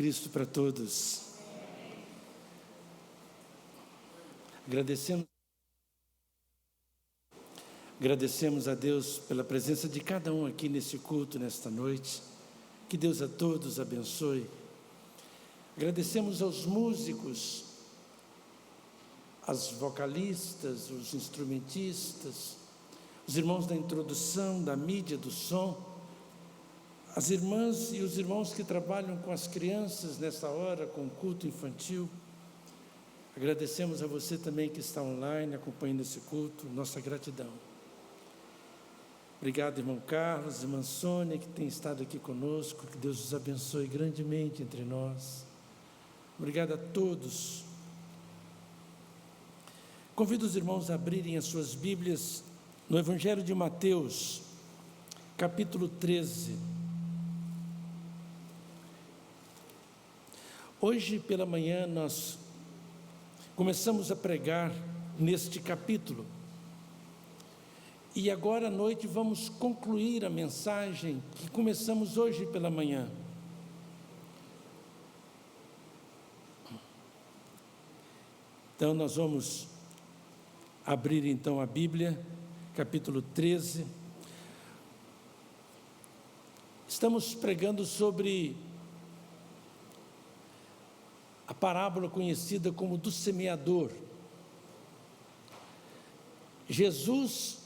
Cristo para todos. Agradecemos a Deus pela presença de cada um aqui nesse culto, nesta noite. Que Deus a todos abençoe. Agradecemos aos músicos, às vocalistas, os instrumentistas, os irmãos da introdução, da mídia, do som, as irmãs e os irmãos que trabalham com as crianças nessa hora, com o culto infantil. Agradecemos a você também que está online, acompanhando esse culto, nossa gratidão. Obrigado, irmão Carlos, irmã Sônia, que tem estado aqui conosco, que Deus os abençoe grandemente entre nós. Obrigado a todos. Convido os irmãos a abrirem as suas Bíblias no Evangelho de Mateus, capítulo 13. Hoje pela manhã nós começamos a pregar neste capítulo. E agora à noite vamos concluir a mensagem que começamos hoje pela manhã. Então nós vamos abrir então a Bíblia, capítulo 13. Estamos pregando sobre a parábola conhecida como do semeador. Jesus,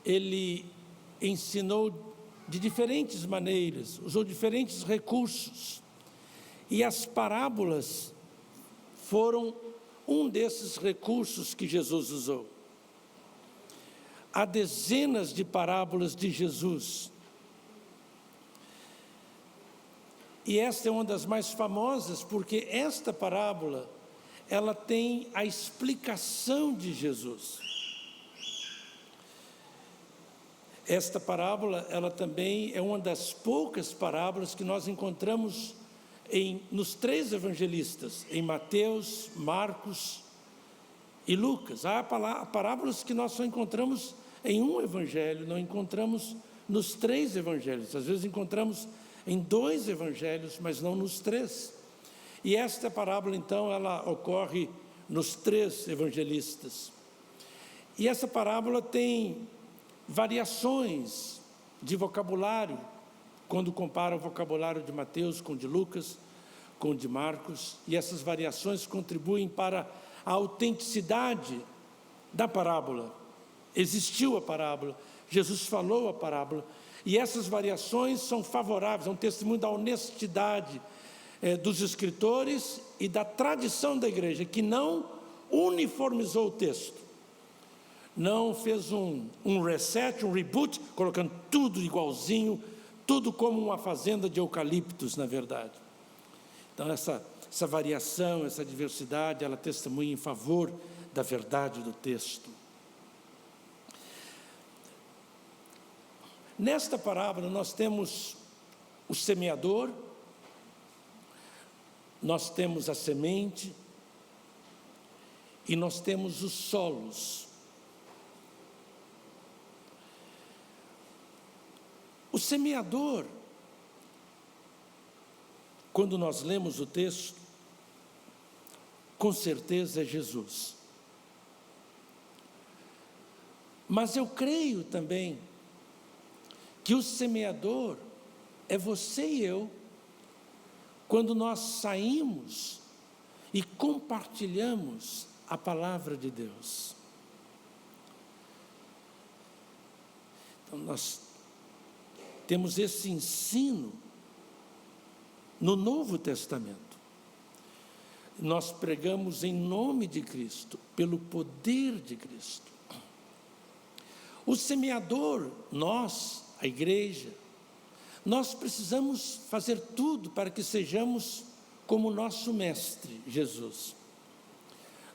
ele ensinou de diferentes maneiras, usou diferentes recursos, e as parábolas foram um desses recursos que Jesus usou. Há dezenas de parábolas de Jesus, e esta é uma das mais famosas, porque esta parábola, ela tem a explicação de Jesus. Esta parábola, ela também é uma das poucas parábolas que nós encontramos nos três evangelistas, em Mateus, Marcos e Lucas. Há parábolas que nós só encontramos em um evangelho, não encontramos nos três evangelhos. Às vezes encontramos em 2 evangelhos, mas não nos 3. E esta parábola, então, ela ocorre nos 3 evangelistas. E essa parábola tem variações de vocabulário, quando compara o vocabulário de Mateus com o de Lucas, com o de Marcos, e essas variações contribuem para a autenticidade da parábola. Existiu a parábola, Jesus falou a parábola, e essas variações são favoráveis, é um testemunho da honestidade dos escritores e da tradição da igreja, que não uniformizou o texto, não fez um reset, um reboot, colocando tudo igualzinho, tudo como uma fazenda de eucaliptos, na verdade. Então essa variação, essa diversidade, ela testemunha em favor da verdade do texto. Nesta parábola nós temos o semeador, nós temos a semente e nós temos os solos. O semeador, quando nós lemos o texto, com certeza é Jesus. Mas eu creio também que o semeador é você e eu, quando nós saímos e compartilhamos a palavra de Deus. Então nós temos esse ensino no Novo Testamento. Nós pregamos em nome de Cristo, pelo poder de Cristo. O semeador, nós, a igreja, nós precisamos fazer tudo para que sejamos como nosso mestre, Jesus.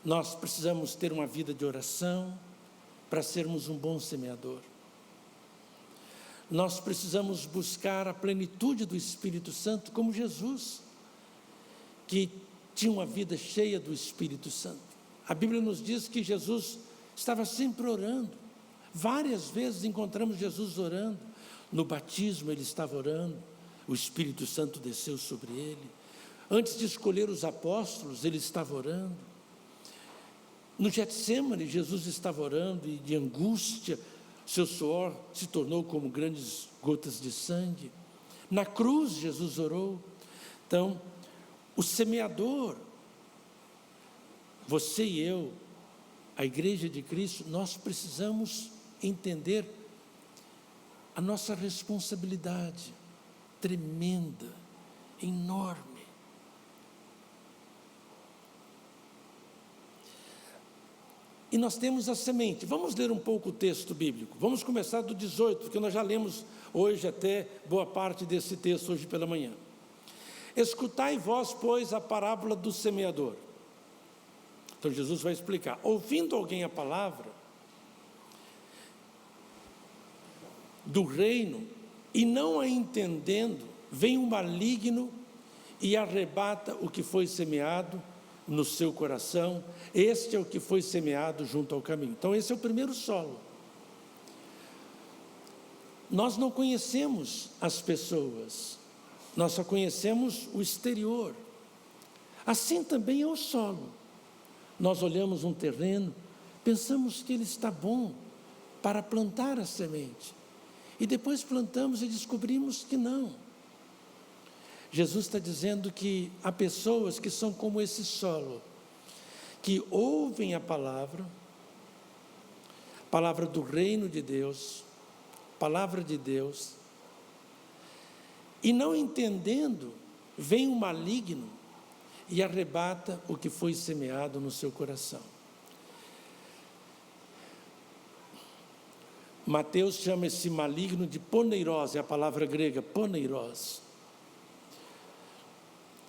Nós precisamos ter uma vida de oração para sermos um bom semeador. Nós precisamos buscar a plenitude do Espírito Santo como Jesus, que tinha uma vida cheia do Espírito Santo. A Bíblia nos diz que Jesus estava sempre orando. Várias vezes encontramos Jesus orando. No batismo ele estava orando, o Espírito Santo desceu sobre ele. Antes de escolher os apóstolos, ele estava orando. No Getsêmani, Jesus estava orando e de angústia, seu suor se tornou como grandes gotas de sangue. Na cruz, Jesus orou. Então, o semeador, você e eu, a Igreja de Cristo, nós precisamos entender a nossa responsabilidade tremenda, enorme. E nós temos a semente. Vamos ler um pouco o texto bíblico. Vamos começar do 18, porque nós já lemos hoje até boa parte desse texto hoje pela manhã. Escutai vós, pois, a parábola do semeador. Então Jesus vai explicar. Ouvindo alguém a palavra do reino e não a entendendo, vem um maligno e arrebata o que foi semeado no seu coração. Este é o que foi semeado junto ao caminho. Então esse é o primeiro solo. Nós não conhecemos as pessoas, nós só conhecemos o exterior. Assim também é o solo. Nós olhamos um terreno, pensamos que ele está bom para plantar a semente, e depois plantamos e descobrimos que não. Jesus está dizendo que há pessoas que são como esse solo, que ouvem a palavra do reino de Deus, palavra de Deus, e não entendendo, vem um maligno e arrebata o que foi semeado no seu coração. Mateus chama esse maligno de poneirós, é a palavra grega, poneirós.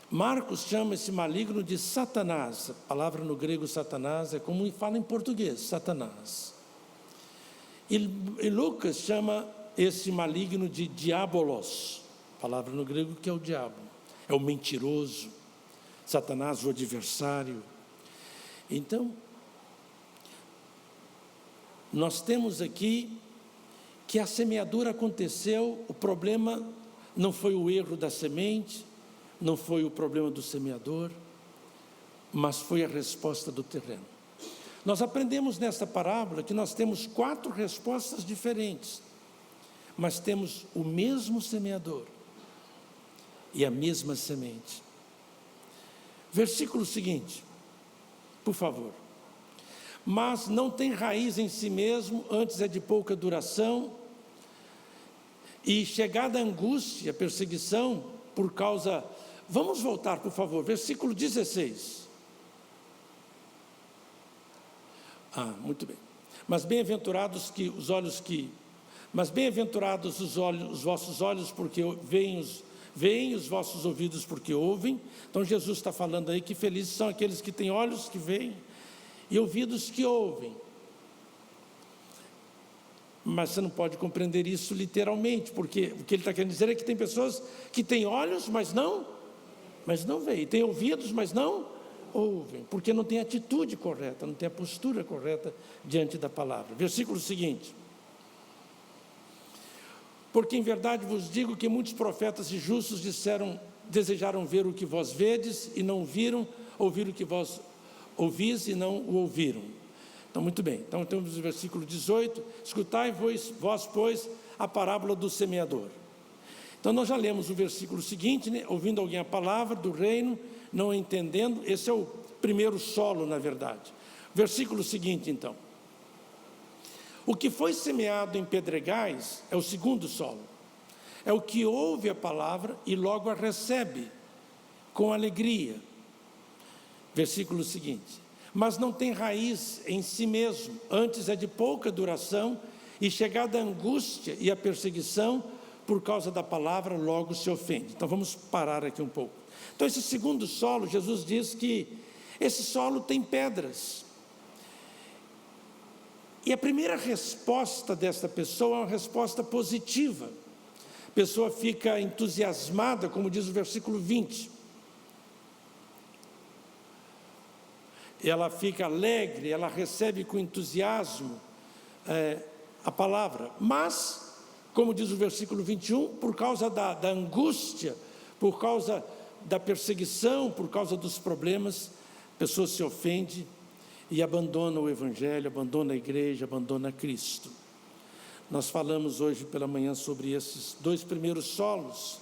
Marcos chama esse maligno de Satanás. A palavra no grego Satanás é como fala em português, Satanás. E Lucas chama esse maligno de diabolos, palavra no grego que é o diabo, é o mentiroso, Satanás o adversário. Então, nós temos aqui que a semeadura aconteceu, o problema não foi o erro da semente, não foi o problema do semeador, mas foi a resposta do terreno. Nós aprendemos nesta parábola que nós temos 4 respostas diferentes, mas temos o mesmo semeador e a mesma semente. Versículo seguinte, por favor. Mas não tem raiz em si mesmo, antes é de pouca duração, e chegada a angústia, a perseguição, por causa... Vamos voltar, por favor, versículo 16. Muito bem. Mas bem-aventurados os vossos olhos, porque veem os vossos ouvidos, porque ouvem. Então Jesus está falando aí que felizes são aqueles que têm olhos que veem e ouvidos que ouvem. Mas você não pode compreender isso literalmente, porque o que ele está querendo dizer é que tem pessoas que têm olhos, mas não veem, tem ouvidos, mas não ouvem, porque não tem atitude correta, não tem a postura correta diante da palavra. Versículo seguinte. Porque em verdade vos digo que muitos profetas e justos desejaram ver o que vós vedes e não viram, ouvir o que vós ouvis e não o ouviram. Então, muito bem. Então, temos o versículo 18. Escutai vós, pois, a parábola do semeador. Então, nós já lemos o versículo seguinte, né? Ouvindo alguém a palavra do reino, não entendendo. Esse é o primeiro solo, na verdade. Versículo seguinte, então. O que foi semeado em pedregais é o segundo solo. É o que ouve a palavra e logo a recebe com alegria. Versículo seguinte. Mas não tem raiz em si mesmo, antes é de pouca duração, e chegada a angústia e a perseguição, por causa da palavra, logo se ofende. Então vamos parar aqui um pouco. Então esse segundo solo, Jesus diz que esse solo tem pedras. E a primeira resposta desta pessoa é uma resposta positiva. A pessoa fica entusiasmada, como diz o versículo 20. Ela fica alegre, ela recebe com entusiasmo a palavra. Mas, como diz o versículo 21, por causa da angústia, por causa da perseguição, por causa dos problemas, a pessoa se ofende e abandona o Evangelho, abandona a igreja, abandona Cristo. Nós falamos hoje pela manhã sobre esses dois primeiros solos.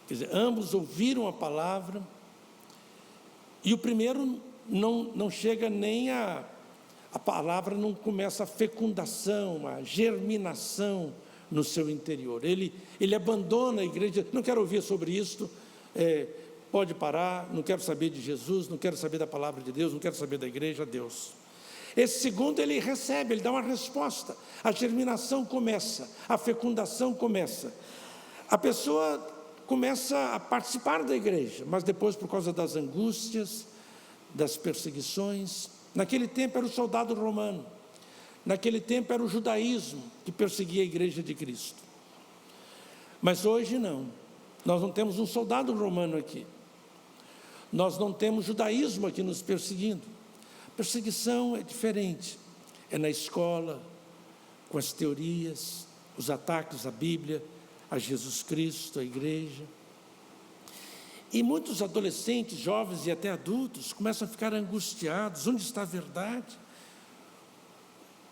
Quer dizer, ambos ouviram a palavra, e o primeiro não chega nem a palavra não começa a fecundação, a germinação no seu interior. Ele abandona a igreja, não quero ouvir sobre isto, pode parar, não quero saber de Jesus, não quero saber da palavra de Deus, não quero saber da igreja, Deus. Esse segundo ele recebe, ele dá uma resposta, a germinação começa, a fecundação começa. A pessoa começa a participar da igreja, mas depois, por causa das angústias, das perseguições, naquele tempo era o soldado romano, naquele tempo era o judaísmo que perseguia a igreja de Cristo. Mas hoje não, nós não temos um soldado romano aqui, nós não temos judaísmo aqui nos perseguindo. A perseguição é diferente, é na escola, com as teorias, os ataques à Bíblia, a Jesus Cristo, à igreja. E muitos adolescentes, jovens e até adultos começam a ficar angustiados. Onde está a verdade?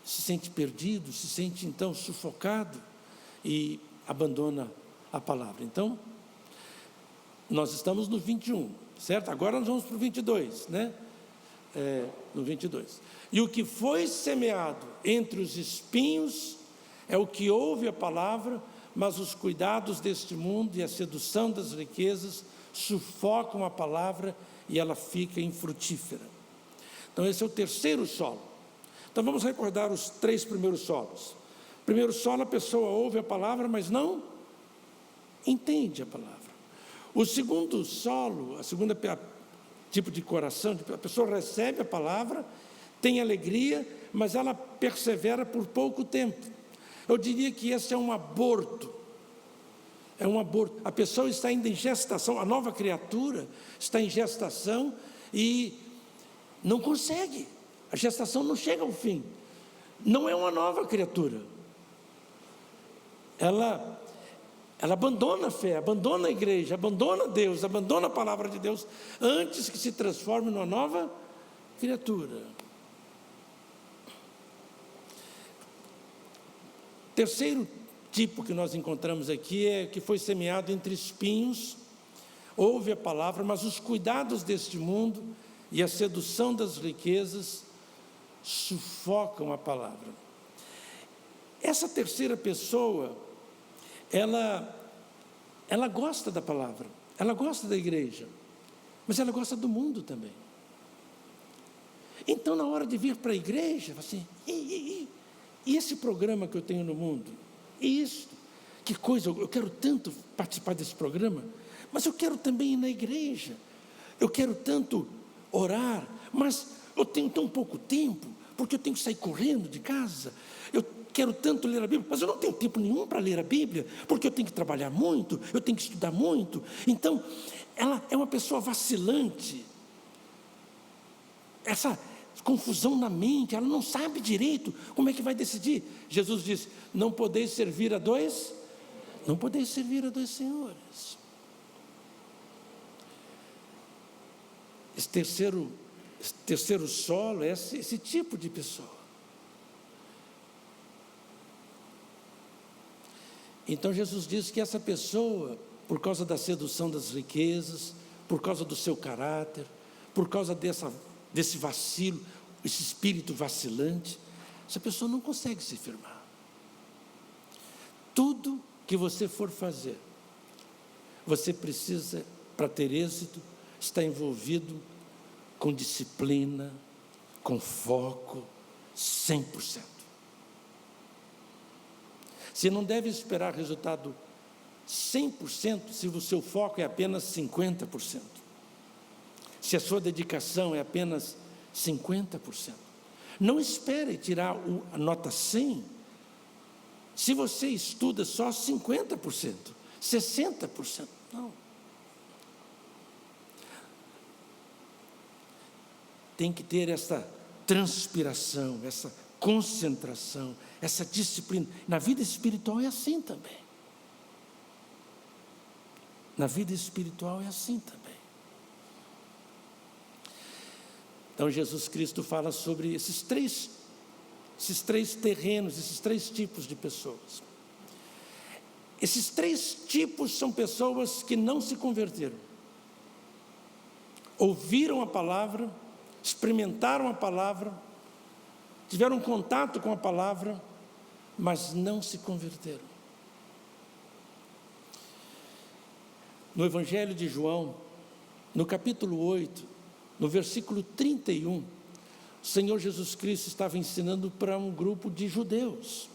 Se sente perdido, se sente então sufocado e abandona a palavra. Então, nós estamos no 21, certo? Agora nós vamos para o 22, né? No 22. E o que foi semeado entre os espinhos é o que ouve a palavra, mas os cuidados deste mundo e a sedução das riquezas sufocam a palavra e ela fica infrutífera. Então esse é o terceiro solo. Então vamos recordar os três primeiros solos. Primeiro solo, a pessoa ouve a palavra, mas não entende a palavra. O segundo solo, a segunda tipo de coração, a pessoa recebe a palavra, tem alegria, mas ela persevera por pouco tempo. Eu diria que esse é um aborto. É um aborto. A pessoa está ainda em gestação, a nova criatura está em gestação e não consegue. A gestação não chega ao fim. Não é uma nova criatura. Ela abandona a fé, abandona a igreja, abandona Deus, abandona a palavra de Deus, antes que se transforme numa nova criatura. Terceiro tipo que nós encontramos aqui é que foi semeado entre espinhos, ouve a palavra, mas os cuidados deste mundo e a sedução das riquezas sufocam a palavra. Essa terceira pessoa, ela gosta da palavra, ela gosta da igreja, mas ela gosta do mundo também. Então, na hora de vir para a igreja, assim, e esse programa que eu tenho no mundo? E isso, que coisa, eu quero tanto participar desse programa, mas eu quero também ir na igreja, eu quero tanto orar, mas eu tenho tão pouco tempo, porque eu tenho que sair correndo de casa, eu quero tanto ler a Bíblia, mas eu não tenho tempo nenhum para ler a Bíblia, porque eu tenho que trabalhar muito, eu tenho que estudar muito. Então, ela é uma pessoa vacilante, essa confusão na mente, ela não sabe direito como é que vai decidir. Jesus diz: não podeis servir a dois senhores. Esse terceiro solo é esse tipo de pessoa. Então Jesus diz que essa pessoa, por causa da sedução das riquezas, por causa do seu caráter, por causa desse vacilo, esse espírito vacilante, essa pessoa não consegue se firmar. Tudo que você for fazer, você precisa, para ter êxito, estar envolvido com disciplina, com foco, 100%. Você não deve esperar resultado 100% se o seu foco é apenas 50%. Se a sua dedicação é apenas 50%. Não espere tirar a nota 100 se você estuda só 50%, 60%. Não. Tem que ter essa transpiração, essa concentração, essa disciplina. Na vida espiritual é assim também. Na vida espiritual é assim também. Então Jesus Cristo fala sobre esses três terrenos, esses três tipos de pessoas. Esses três tipos são pessoas que não se converteram. Ouviram a palavra, experimentaram a palavra, tiveram contato com a palavra, mas não se converteram. No Evangelho de João, no capítulo 8, no versículo 31, o Senhor Jesus Cristo estava ensinando para um grupo de judeus.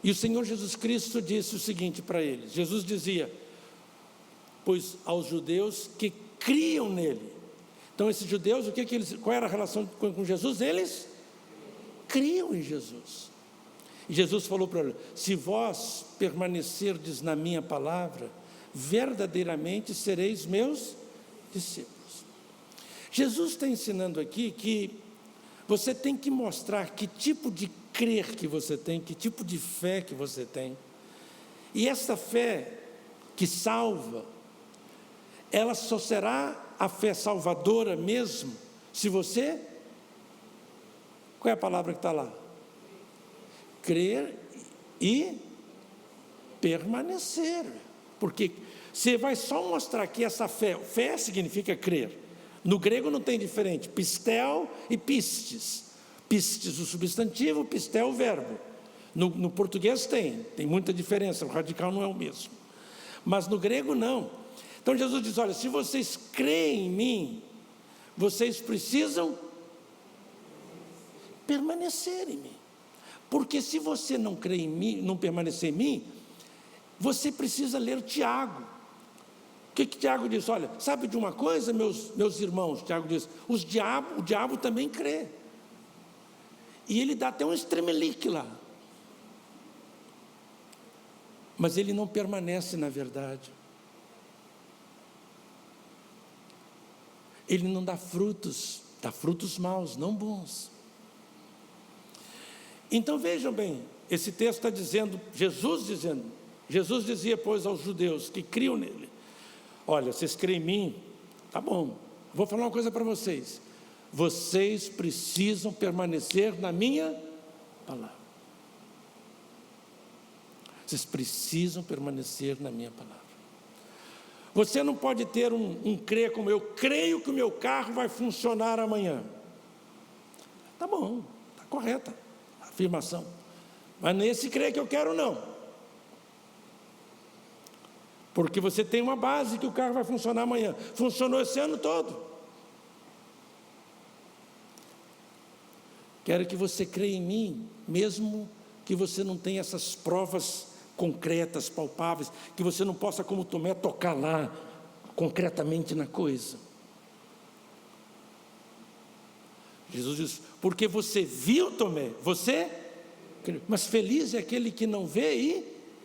E o Senhor Jesus Cristo disse o seguinte para eles. Jesus dizia, pois aos judeus que criam nele. Então esses judeus, qual era a relação com Jesus? Eles criam em Jesus. E Jesus falou para eles, se vós permanecerdes na minha palavra, verdadeiramente sereis meus discípulos. Jesus está ensinando aqui que você tem que mostrar que tipo de crer que você tem, que tipo de fé que você tem. E essa fé que salva, ela só será a fé salvadora mesmo, se você, qual é a palavra que está lá? Crer e permanecer. Porque você vai só mostrar que essa fé significa crer. No grego não tem diferente, pistel e pistes. Pistes o substantivo, pistel o verbo. No português tem muita diferença, o radical não é o mesmo. Mas no grego não. Então Jesus diz, olha, se vocês creem em mim, vocês precisam permanecer em mim. Porque se você não crer em mim, não permanecer em mim, você precisa ler Tiago. O que Tiago diz? Olha, sabe de uma coisa, meus irmãos? Tiago diz, o diabo também crê. E ele dá até um estremelique lá. Mas ele não permanece na verdade. Ele não dá frutos maus, não bons. Então vejam bem, esse texto está dizendo, Jesus dizia, pois, aos judeus que criam nele, olha, vocês creem em mim, tá bom, vou falar uma coisa para vocês, vocês precisam permanecer na minha palavra. Vocês precisam permanecer na minha palavra. Você não pode ter um crer como eu creio que o meu carro vai funcionar amanhã. Tá bom, está correta a afirmação. Mas nesse crer que eu quero não. Porque você tem uma base que o carro vai funcionar amanhã. Funcionou esse ano todo. Quero que você creia em mim, mesmo que você não tenha essas provas concretas, palpáveis, que você não possa, como Tomé, tocar lá, concretamente na coisa. Jesus diz, porque você viu, Tomé, você crê. Mas feliz é aquele que não vê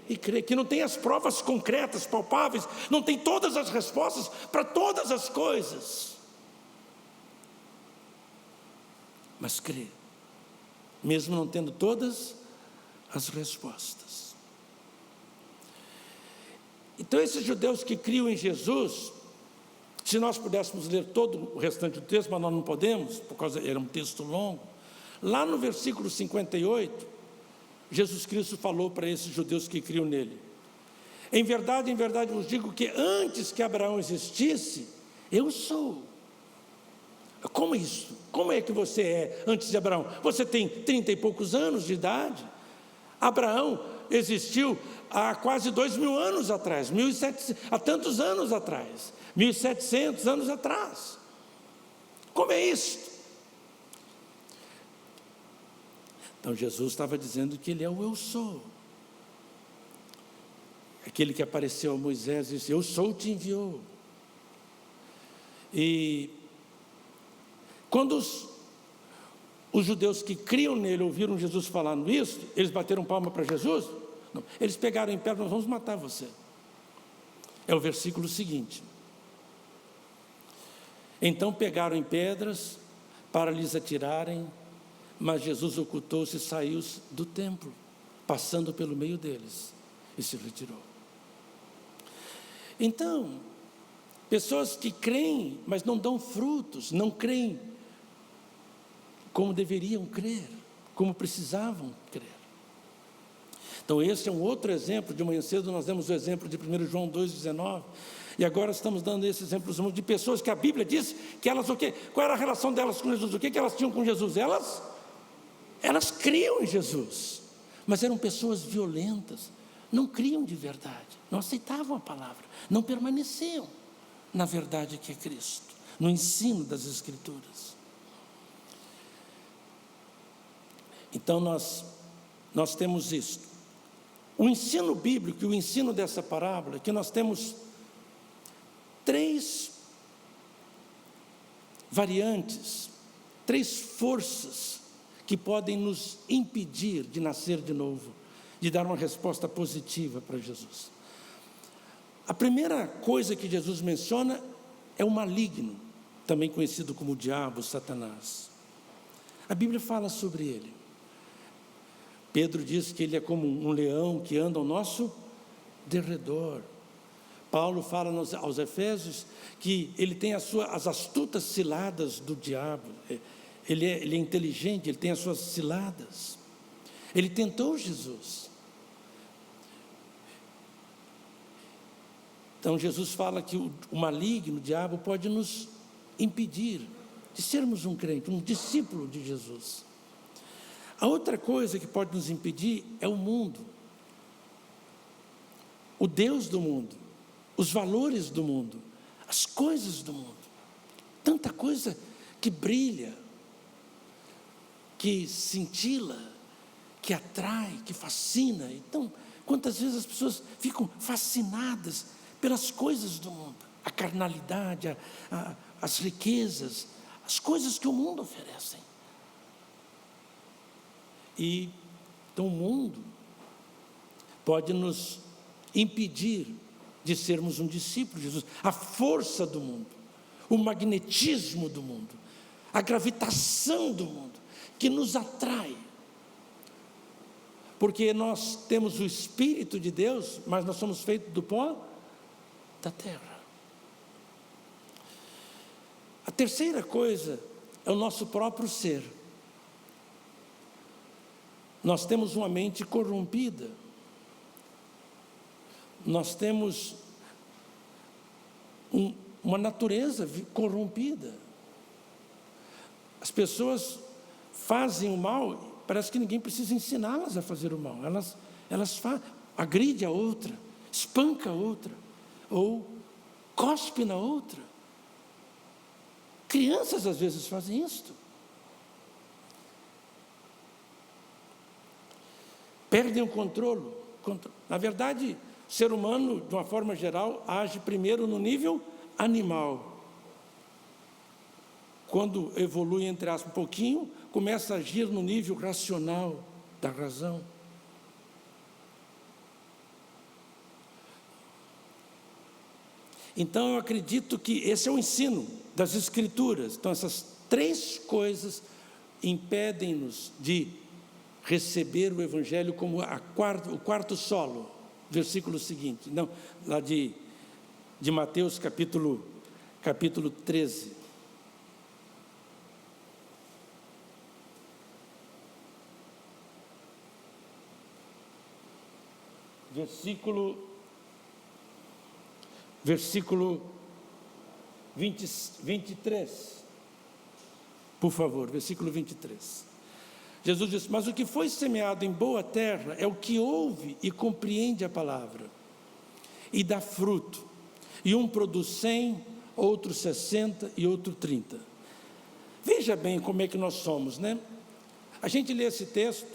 e crê, que não tem as provas concretas, palpáveis, não tem todas as respostas para todas as coisas. Mas crê, mesmo não tendo todas as respostas. Então esses judeus que criam em Jesus, se nós pudéssemos ler todo o restante do texto, mas nós não podemos, por causa era um texto longo, lá no versículo 58, Jesus Cristo falou para esses judeus que criam nele, em verdade vos digo que antes que Abraão existisse, eu sou. Como isso? Como é que você é antes de Abraão? Você tem 30 e poucos anos de idade. Abraão existiu há quase 2.000 anos atrás, 1.700, há tantos anos atrás, 1.700 anos atrás. Como é isso? Então Jesus estava dizendo que ele é o eu sou. Aquele que apareceu a Moisés e disse, eu sou, te enviou. E quando os judeus que criam nele ouviram Jesus falando isso, eles bateram palma para Jesus? Não, eles pegaram em pedra, nós vamos matar você. É o versículo seguinte. Então pegaram em pedras para lhes atirarem, mas Jesus ocultou-se e saiu do templo, passando pelo meio deles, e se retirou. Então, pessoas que creem, mas não dão frutos, não creem como deveriam crer, como precisavam crer. Então esse é um outro exemplo. De manhã cedo nós demos o exemplo de 1 João 2,19, e agora estamos dando esse exemplo de pessoas que a Bíblia diz que elas o quê? Qual era a relação delas com Jesus? O que elas tinham com Jesus? Elas criam em Jesus, mas eram pessoas violentas, não criam de verdade, não aceitavam a palavra, não permaneciam na verdade que é Cristo, no ensino das Escrituras. Então nós temos isto. O ensino bíblico e o ensino dessa parábola, que nós temos 3 variantes, 3 forças que podem nos impedir de nascer de novo, de dar uma resposta positiva para Jesus. A primeira coisa que Jesus menciona é o maligno, também conhecido como o diabo, Satanás. A Bíblia fala sobre ele. Pedro diz que ele é como um leão que anda ao nosso derredor. Paulo fala aos Efésios que ele tem as astutas ciladas do diabo. Ele é inteligente, ele tem as suas ciladas. Ele tentou Jesus. Então Jesus fala que o maligno, o diabo, pode nos impedir de sermos um crente, um discípulo de Jesus. A outra coisa que pode nos impedir é o mundo, o Deus do mundo, os valores do mundo, as coisas do mundo. Tanta coisa que brilha, que cintila, que atrai, que fascina. Então, quantas vezes as pessoas ficam fascinadas pelas coisas do mundo, a carnalidade, as riquezas, as coisas que o mundo oferece. E então o mundo pode nos impedir de sermos um discípulo de Jesus. A força do mundo, o magnetismo do mundo, a gravitação do mundo, que nos atrai. Porque nós temos o Espírito de Deus, mas nós somos feitos do pó da terra. A terceira coisa é o nosso próprio ser. Nós temos uma mente corrompida, nós temos uma natureza corrompida. As pessoas fazem o mal, parece que ninguém precisa ensiná-las a fazer o mal. Elas agride a outra, espanca a outra, ou cospe na outra. Crianças às vezes fazem isto. Perdem o controle. Na verdade, o ser humano, de uma forma geral, age primeiro no nível animal. Quando evolui, entre aspas, um pouquinho, começa a agir no nível racional, da razão. Então, eu acredito que esse é o ensino das Escrituras. Então, essas 3 coisas impedem-nos de receber o Evangelho como o quarto solo, versículo seguinte, não, lá de Mateus capítulo 13. Versículo 23, por favor, versículo 23. Jesus disse: mas o que foi semeado em boa terra é o que ouve e compreende a palavra, e dá fruto, e um produz 100, outro 60 e outro 30. Veja bem como é que nós somos, né? A gente lê esse texto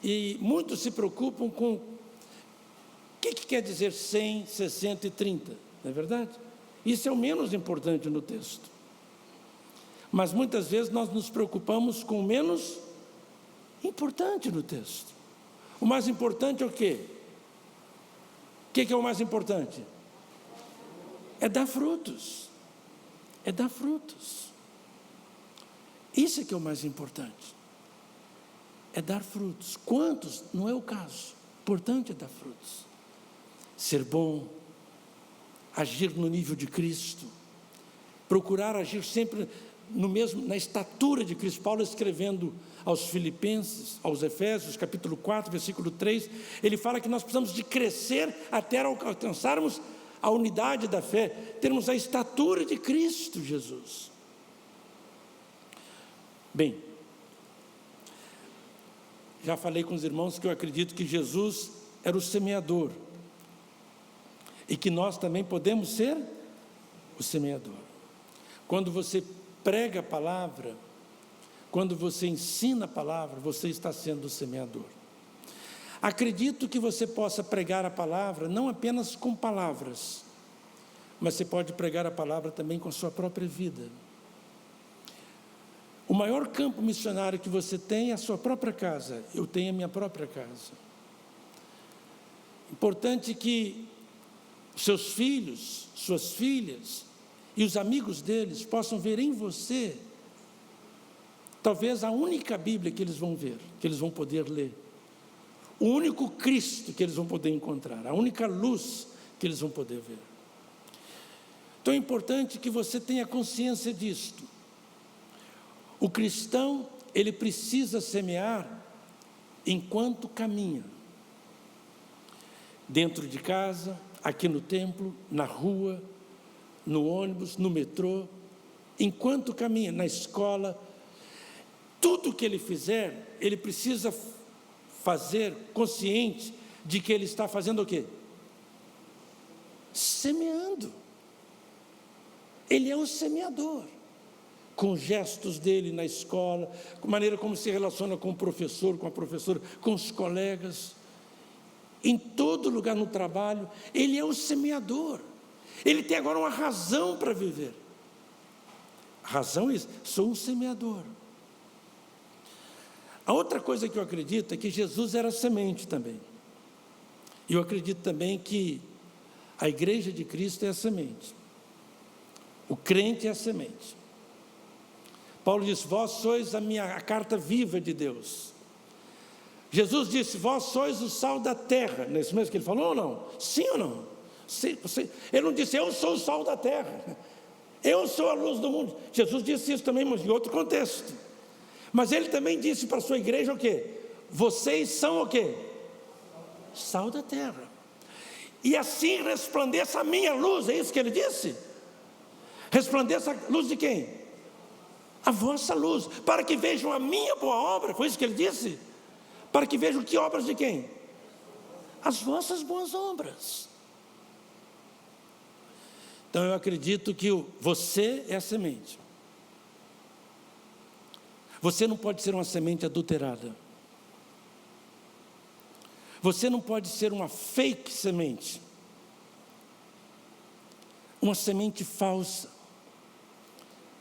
e muitos se preocupam com o que quer dizer 100, 60 e 30, não é verdade? Isso é o menos importante no texto. Mas muitas vezes nós nos preocupamos com o menos importante no texto. O mais importante é o quê? O que é o mais importante? É dar frutos. É dar frutos. Isso é que é o mais importante. É dar frutos. Quantos? Não é o caso. O importante é dar frutos. Ser bom, agir no nível de Cristo, procurar agir sempre na estatura de Cristo. Paulo, escrevendo aos Filipenses, aos Efésios, capítulo 4, versículo 3, ele fala que nós precisamos de crescer até alcançarmos a unidade da fé, termos a estatura de Cristo Jesus. Bem, já falei com os irmãos que eu acredito que Jesus era o semeador, e que nós também podemos ser o semeador. Quando você prega a palavra, quando você ensina a palavra, você está sendo o semeador. Acredito que você possa pregar a palavra não apenas com palavras, mas você pode pregar a palavra também com a sua própria vida. O maior campo missionário que você tem é a sua própria casa. Eu tenho a minha própria casa. Importante que seus filhos, suas filhas e os amigos deles possam ver em você talvez a única Bíblia que eles vão ver, que eles vão poder ler, o único Cristo que eles vão poder encontrar, a única luz que eles vão poder ver. Então é importante que você tenha consciência disto. O cristão, ele precisa semear enquanto caminha, dentro de casa, aqui no templo, na rua, no ônibus, no metrô, enquanto caminha, na escola. Tudo que ele fizer, ele precisa fazer consciente de que ele está fazendo o quê? Semeando. Ele é o semeador. Com os gestos dele na escola, com a maneira como se relaciona com o professor, com a professora, com os colegas, em todo lugar no trabalho, ele é o semeador. Ele tem agora uma razão para viver. A razão é isso: sou um semeador. A outra coisa que eu acredito é que Jesus era semente também. E eu acredito também que a igreja de Cristo é a semente. O crente é a semente. Paulo disse: vós sois a carta viva de Deus. Jesus disse: vós sois o sal da terra. Não é isso mesmo que ele falou ou não? Sim ou não? Sim, ele não disse: eu sou o sal da terra, eu sou a luz do mundo. Jesus disse isso também, mas em outro contexto. Mas ele também disse para a sua igreja o quê? Vocês são o quê? Sal da terra. E assim resplandeça a minha luz, é isso que ele disse? Resplandeça a luz de quem? A vossa luz, para que vejam a minha boa obra. Foi isso que ele disse? Para que vejam que obras de quem? As vossas boas obras. Então eu acredito que você é a semente. Você não pode ser uma semente adulterada. Você não pode ser uma fake semente, uma semente falsa.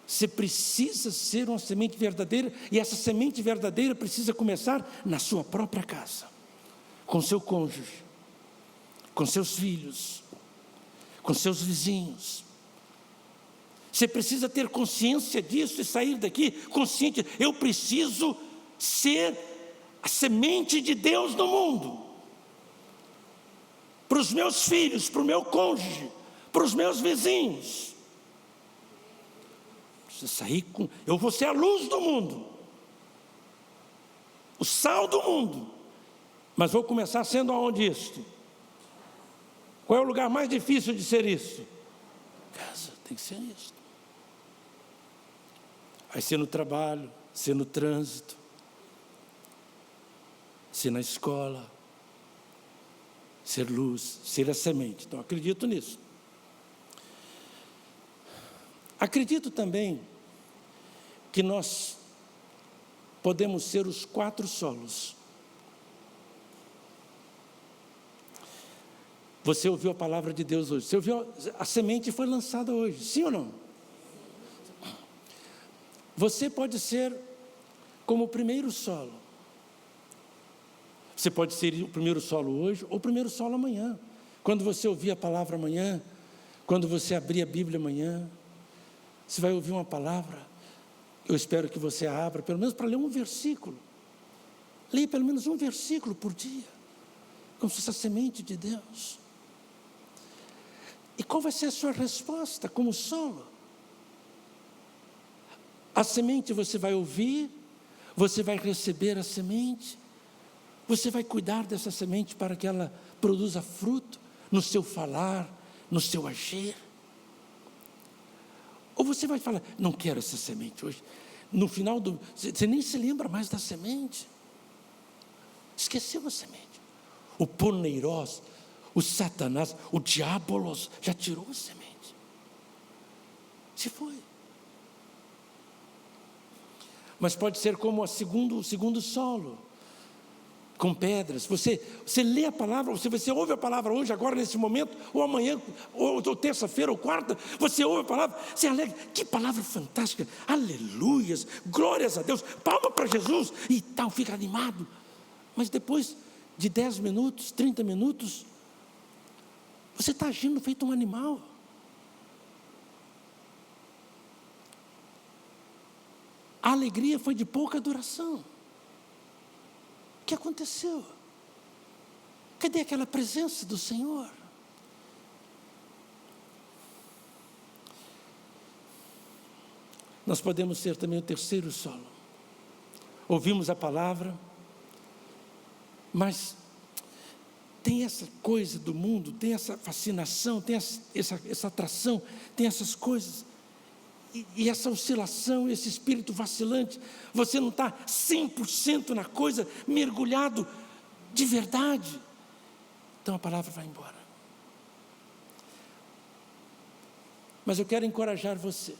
Você precisa ser uma semente verdadeira, e essa semente verdadeira precisa começar na sua própria casa, com seu cônjuge, com seus filhos, com seus vizinhos. Você precisa ter consciência disso e sair daqui consciente: eu preciso ser a semente de Deus no mundo, para os meus filhos, para o meu cônjuge, para os meus vizinhos. Eu vou ser a luz do mundo, o sal do mundo, mas vou começar sendo aonde isto? Qual é o lugar mais difícil de ser isso? Casa, tem que ser isso. Vai ser no trabalho, ser no trânsito, ser na escola, ser luz, ser a semente. Então acredito nisso. Acredito também que nós podemos ser os 4 solos. Você ouviu a palavra de Deus hoje? Você ouviu? A semente foi lançada hoje, sim ou não? Você pode ser como o primeiro solo. Você pode ser o primeiro solo hoje ou o primeiro solo amanhã. Quando você ouvir a palavra amanhã, quando você abrir a Bíblia amanhã, você vai ouvir uma palavra. Eu espero que você abra, pelo menos para ler um versículo. Leia pelo menos um versículo por dia, como se fosse a semente de Deus. E qual vai ser a sua resposta como solo? A semente você vai ouvir, você vai receber a semente, você vai cuidar dessa semente para que ela produza fruto no seu falar, no seu agir. Ou você vai falar, não quero essa semente hoje. No final você nem se lembra mais da semente. Esqueceu a semente. O poneirós, o Satanás, o diabolos já tirou a semente. Se foi. Mas pode ser como o segundo solo, com pedras. Você lê a palavra, você ouve a palavra hoje, agora nesse momento, ou amanhã, ou terça-feira, ou quarta, você ouve a palavra, você alegra, que palavra fantástica, aleluias, glórias a Deus, palma para Jesus, e tal, fica animado. Mas depois de 10 minutos, 30 minutos, você está agindo feito um animal. A alegria foi de pouca duração. O que aconteceu? Cadê aquela presença do Senhor? Nós podemos ser também o terceiro solo. Ouvimos a palavra, mas tem essa coisa do mundo, tem essa fascinação, tem essa atração, tem essas coisas. E essa oscilação, esse espírito vacilante, você não está 100% na coisa, mergulhado de verdade. Então a palavra vai embora. Mas eu quero encorajar você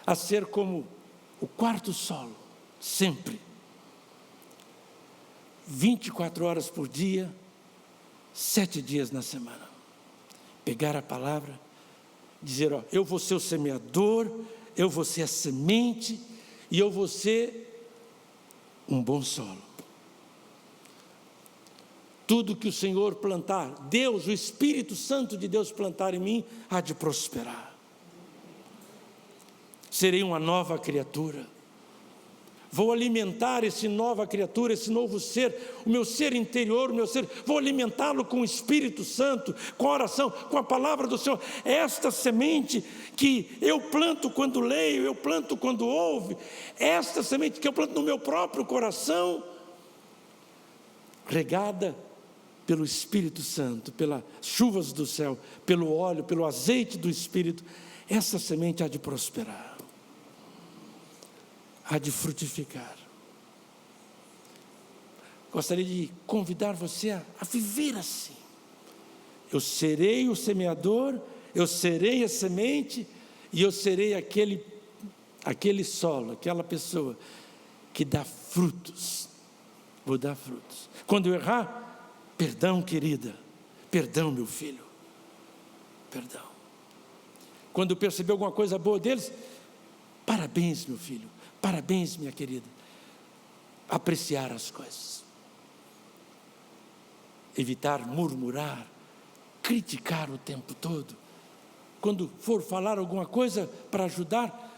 a ser como o quarto solo, sempre. 24 horas por dia, 7 dias na semana. Pegar a palavra, dizer, eu vou ser o semeador, eu vou ser a semente, e eu vou ser um bom solo. Tudo que o Senhor plantar, Deus, o Espírito Santo de Deus plantar em mim, há de prosperar. Serei uma nova criatura. Vou alimentar essa nova criatura, esse novo ser, o meu ser interior, o meu ser, vou alimentá-lo com o Espírito Santo, com a oração, com a palavra do Senhor. Esta semente que eu planto quando leio, eu planto quando ouvo, esta semente que eu planto no meu próprio coração, regada pelo Espírito Santo, pelas chuvas do céu, pelo óleo, pelo azeite do Espírito, essa semente há de prosperar. Há de frutificar. Gostaria de convidar você a viver assim. Eu serei o semeador, eu serei a semente, e eu serei aquele solo, aquela pessoa que dá frutos. Vou dar frutos. Quando eu errar, perdão, querida, perdão, meu filho, perdão. Quando eu perceber alguma coisa boa deles, parabéns, meu filho. Parabéns, minha querida. Apreciar as coisas. Evitar murmurar, criticar o tempo todo. Quando for falar alguma coisa para ajudar,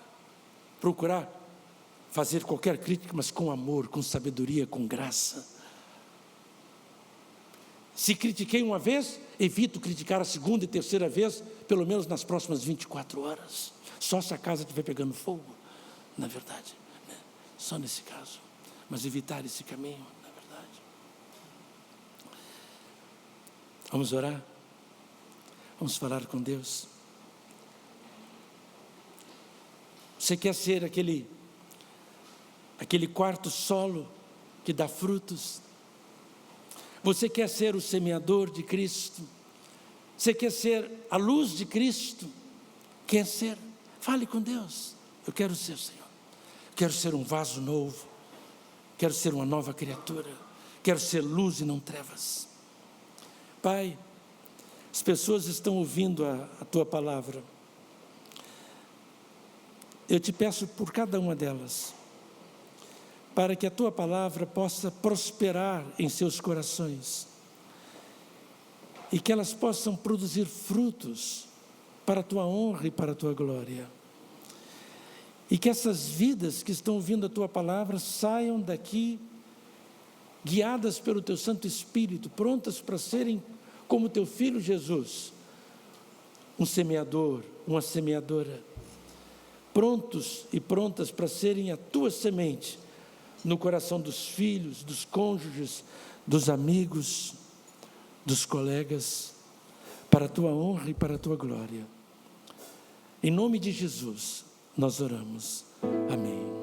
procurar fazer qualquer crítica, mas com amor, com sabedoria, com graça. Se critiquei uma vez, evito criticar a segunda e terceira vez, pelo menos nas próximas 24 horas. Só se a casa estiver pegando fogo. Na verdade, né? Só nesse caso, mas evitar esse caminho, na verdade. Vamos orar? Vamos falar com Deus. Você quer ser aquele quarto solo que dá frutos? Você quer ser o semeador de Cristo? Você quer ser a luz de Cristo? Quer ser? Fale com Deus. Eu quero ser, Senhor. Quero ser um vaso novo. Quero ser uma nova criatura. Quero ser luz e não trevas. Pai, as pessoas estão ouvindo a Tua palavra. Eu te peço por cada uma delas, para que a Tua palavra possa prosperar em seus corações e que elas possam produzir frutos para a Tua honra e para a Tua glória. E que essas vidas que estão ouvindo a Tua palavra saiam daqui guiadas pelo Teu Santo Espírito, prontas para serem como Teu Filho Jesus, um semeador, uma semeadora, prontos e prontas para serem a tua semente no coração dos filhos, dos cônjuges, dos amigos, dos colegas, para a tua honra e para a tua glória. Em nome de Jesus, nós oramos. Amém.